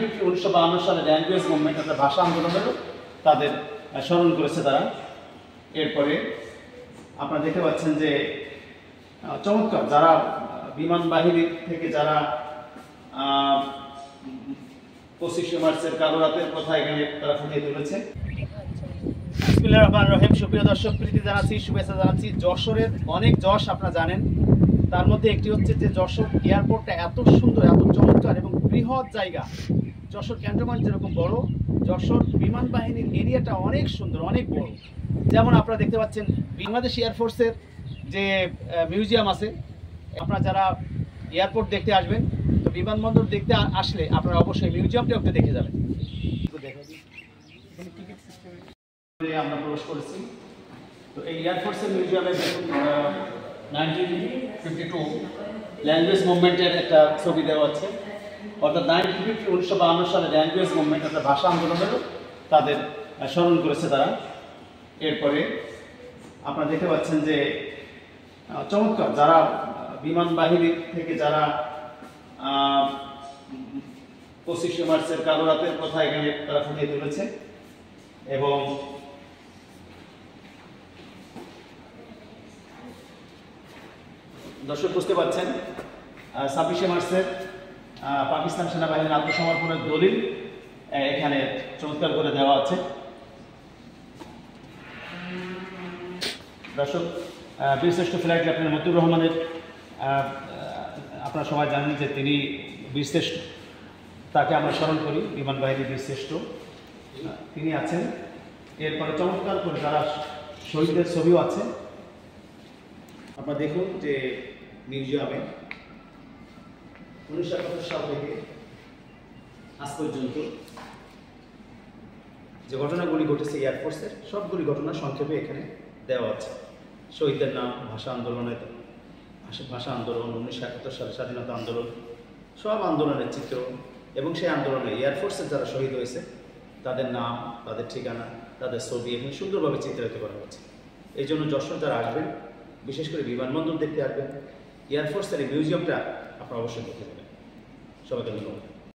1952 সালে language movement অর্থাৎ ভাষা আন্দোলনেরও তাদের স্মরণ করেছে তারা। এরপরে আপনারা দেখতে পাচ্ছেন যে চমৎকার যারা বিমান বাহিনী থেকে যারা 25শে মার্চের কালো রাতের কথা এখানে তারা ফুটিয়ে তুলেছে। বিসমিল্লাহির রহমানির রহিম। সুপ্রিয় দর্শক, প্রীতি জানাচ্ছি, শুভেচ্ছা জানাচ্ছি। যশোরের অনেক যশ আপনারা জানেন, তার মধ্যে একটি হচ্ছে যে যশোর এয়ারপোর্টটা এত সুন্দর, এত চমৎকার এবং বৃহৎ জায়গা। যশোর ক্যান্টনমেন্ট যেরকম বড়, যশোর বিমান বাহিনীর এরিয়াটা অনেক সুন্দর, অনেক বড়। যেমন আপনারা দেখতে পাচ্ছেন বাংলাদেশ এয়ারফোর্সের যে মিউজিয়াম আছে, আপনারা যারা এয়ারপোর্ট দেখতে আসবেন, তো বিমানবন্দর দেখতে আসলে আপনারা অবশ্যই মিউজিয়ামটা একটু দেখে যাবেন। আমরা প্রবেশ করেছি। তো এই এয়ারফোর্সের মিউজিয়ামে দেখুন 1952 ল্যাঙ্গুয়েজ মুভমেন্টের একটা ছবি দেওয়া আছে। অর্থাৎ 1952 সালে ল্যাঙ্গুয়েজ মুভমেন্ট অর্থাৎ ভাষা আন্দোলনেরও তাদের স্মরণ করেছে তারা। এরপরে আপনারা দেখতে পাচ্ছেন যে চমৎকার যারা বিমান বাহিনী থেকে যারা 25শে মার্চের কালো রাতের কথা এখানে তারা ফুটিয়ে তুলেছে। এবং দর্শক বুঝতে পারছেন 26শে মার্চের পাকিস্তান সেনাবাহিনীর আত্মসমর্পণের দলিল এখানে চমৎকার করে দেওয়া আছে। দর্শক, বীরশ্রেষ্ঠ ফ্লাইট লেফটেন্যান্ট মতিউর রহমানের আপনারা সবাই জানেন যে তিনি বীরশ্রেষ্ঠ, তাকে আমরা স্মরণ করি, বিমান বাহিনীর বীরশ্রেষ্ঠ তিনি আছেন। এরপরে চমৎকার করে যারা শহীদদের ছবিও আছে। আপনারা দেখুন যে মিউজিয়ামে 1971 সাল থেকে আজ পর্যন্ত যে ঘটনাগুলি ঘটেছে এয়ারফোর্সের, সবগুলি ঘটনা সংক্ষেপে এখানে দেওয়া আছে। শহীদদের নাম, ভাষা আন্দোলন, 1971 সালে স্বাধীনতা আন্দোলন, সব আন্দোলনের চিত্র এবং সেই আন্দোলনে এয়ারফোর্সের যারা শহীদ হয়েছে তাদের নাম, তাদের ঠিকানা, তাদের ছবি এবং সুন্দরভাবে চিত্রায়িত করা হচ্ছে। এই জন্য যশোর যারা আসবেন, বিশেষ করে বিমানবন্দর দেখতে আসবেন, এয়ারফোর্সের এই মিউজিয়ামটা আপনারা অবশ্যই দেখতে পাবেন। সবাইকে ধন্যবাদ।